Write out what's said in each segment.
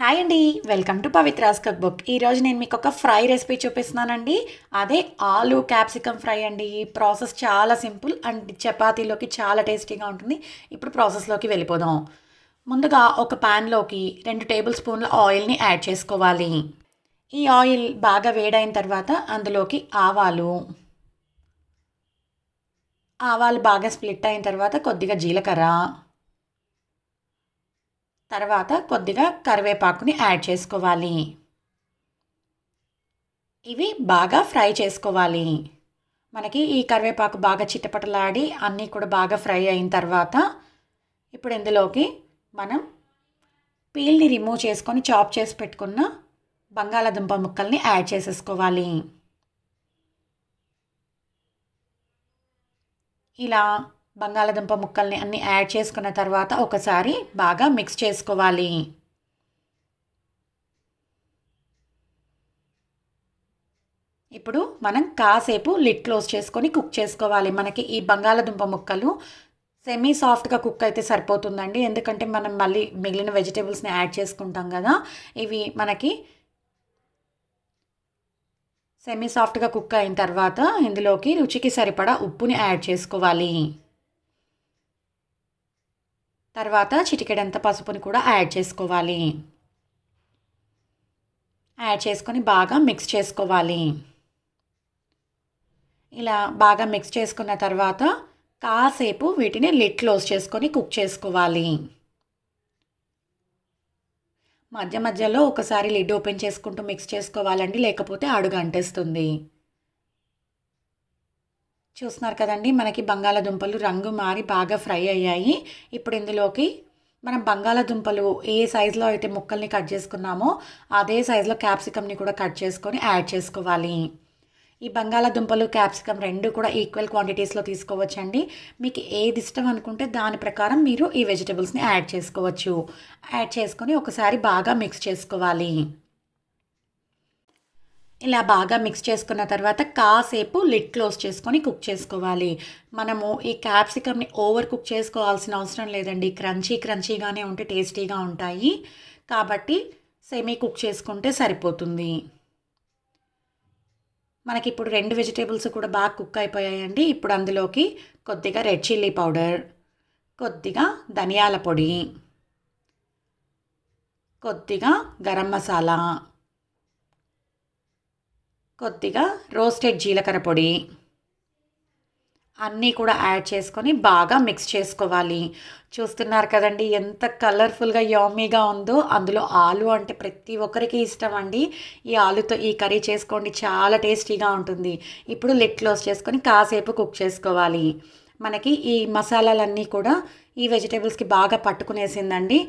Hi అండి, welcome to Pavithra's cookbook. ఈరోజు నేను మీకు ఒక ఫ్రై రెసిపీ చూపిస్తున్నానండి. అదే ఆలూ క్యాప్సికమ్ ఫ్రై అండి. ఈ ప్రాసెస్ చాలా సింపుల్ అండ్ చపాతీలోకి చాలా టేస్టీగా ఉంటుంది. ఇప్పుడు ప్రాసెస్లోకి వెళ్ళిపోదాం. ముందుగా ఒక ప్యాన్లోకి 2 టేబుల్ స్పూన్ల ఆయిల్ని యాడ్ చేసుకోవాలి. ఈ ఆయిల్ బాగా వేడైన తర్వాత అందులోకి ఆవాలు బాగా స్ప్లిట్ అయిన తర్వాత కొద్దిగా జీలకర్ర, తర్వాత కొద్దిగా కరివేపాకుని యాడ్ చేసుకోవాలి. ఇవి బాగా ఫ్రై చేసుకోవాలి. మనకి ఈ కరివేపాకు బాగా చిటపటలాడి అన్నీ కూడా బాగా ఫ్రై అయిన తర్వాత ఇప్పుడు ఇందులోకి మనం పీల్ని రిమూవ్ చేసుకొని చాప్ చేసి పెట్టుకున్న బంగాళాదుంప ముక్కల్ని యాడ్ చేసేసుకోవాలి. ఇలా బంగాళాదుంప ముక్కల్ని అన్నీ యాడ్ చేసుకున్న తర్వాత ఒకసారి బాగా మిక్స్ చేసుకోవాలి. ఇప్పుడు మనం కాసేపు లిడ్ క్లోజ్ చేసుకొని కుక్ చేసుకోవాలి. మనకి ఈ బంగాళాదుంప ముక్కలు సెమీ సాఫ్ట్గా కుక్ అయితే సరిపోతుందండి. ఎందుకంటే మనం మళ్ళీ మిగిలిన వెజిటేబుల్స్ని యాడ్ చేసుకుంటాం కదా. ఇవి మనకి సెమీ సాఫ్ట్గా కుక్ అయిన తర్వాత ఇందులోకి రుచికి సరిపడా ఉప్పుని యాడ్ చేసుకోవాలి. తర్వాత చిటికెడంత పసుపుని కూడా యాడ్ చేసుకోవాలి. యాడ్ చేసుకొని బాగా మిక్స్ చేసుకోవాలి. ఇలా బాగా మిక్స్ చేసుకున్న తర్వాత కాసేపు వీటిని లిడ్ క్లోజ్ చేసుకొని కుక్ చేసుకోవాలి. మధ్య మధ్యలో ఒకసారి లిడ్ ఓపెన్ చేసుకుంటూ మిక్స్ చేసుకోవాలండి, లేకపోతే అడుగు అంటేస్తుంది. చూస్తున్నారు కదండి, మనకి బంగాళాదుంపలు రంగు మారి బాగా ఫ్రై అయ్యాయి. ఇప్పుడు ఇందులోకి మనం బంగాళాదుంపలు ఏ సైజులో అయితే ముక్కల్ని కట్ చేసుకున్నామో అదే సైజులో క్యాప్సికమ్ని కూడా కట్ చేసుకొని యాడ్ చేసుకోవాలి. ఈ బంగాళాదుంపలు క్యాప్సికమ్ రెండు కూడా ఈక్వల్ క్వాంటిటీస్లో తీసుకోవచ్చండి. మీకు ఏది ఇష్టం అనుకుంటే దాని ప్రకారం మీరు ఈ వెజిటబుల్స్ని యాడ్ చేసుకోవచ్చు. యాడ్ చేసుకొని ఒకసారి బాగా మిక్స్ చేసుకోవాలి. ఇలా బాగా మిక్స్ చేసుకున్న తర్వాత కాసేపు లిడ్ క్లోజ్ చేసుకొని కుక్ చేసుకోవాలి. మనము ఈ క్యాప్సికమ్ని ఓవర్ కుక్ చేసుకోవాల్సిన అవసరం లేదండి. క్రంచీగానే ఉంటే టేస్టీగా ఉంటాయి. కాబట్టి సెమీ కుక్ చేసుకుంటే సరిపోతుంది. మనకి ఇప్పుడు 2 వెజిటేబుల్స్ కూడా బాగా కుక్ అయిపోయాయండి. ఇప్పుడు అందులోకి కొద్దిగా రెడ్ చిల్లీ పౌడర్, కొద్దిగా ధనియాల పొడి, కొద్దిగా గరం మసాలా, కొద్దిగా రోస్టెడ్ జీలకర్ర పొడి అన్నీ కూడా యాడ్ చేసుకొని బాగా మిక్స్ చేసుకోవాలి. చూస్తున్నారు కదండి ఎంత కలర్ఫుల్గా యమ్మీగా ఉందో. అందులో ఆలు అంటే ప్రతి ఒక్కరికి ఇష్టం అండి. ఈ ఆలుతో ఈ కర్రీ చేసుకోండి, చాలా టేస్టీగా ఉంటుంది. ఇప్పుడు లిడ్ క్లోజ్ చేసుకొని కాసేపు కుక్ చేసుకోవాలి. మనకి ఈ మసాలాలన్నీ కూడా ఈ వెజిటేబుల్స్కి బాగా పట్టుకునేసిందండి.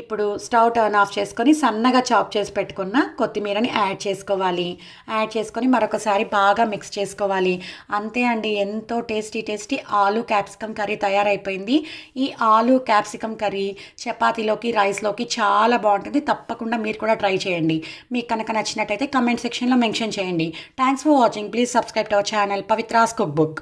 ఇప్పుడు స్టవ్ టర్న్ ఆఫ్ చేసుకొని సన్నగా చాప్ చేసి పెట్టుకున్న కొత్తిమీరని యాడ్ చేసుకోవాలి. యాడ్ చేసుకొని మరొకసారి బాగా మిక్స్ చేసుకోవాలి. అంతే అండి, ఎంతో టేస్టీ ఆలూ క్యాప్సికమ్ కర్రీ తయారైపోయింది. ఈ ఆలూ క్యాప్సికమ్ కర్రీ చపాతీలోకి రైస్లోకి చాలా బాగుంటుంది. తప్పకుండా మీరు కూడా ట్రై చేయండి. మీకు కనుక నచ్చినట్టయితే కమెంట్ సెక్షన్లో మెన్షన్ చేయండి. Thanks for watching. Please subscribe to our channel Pavitra's cookbook.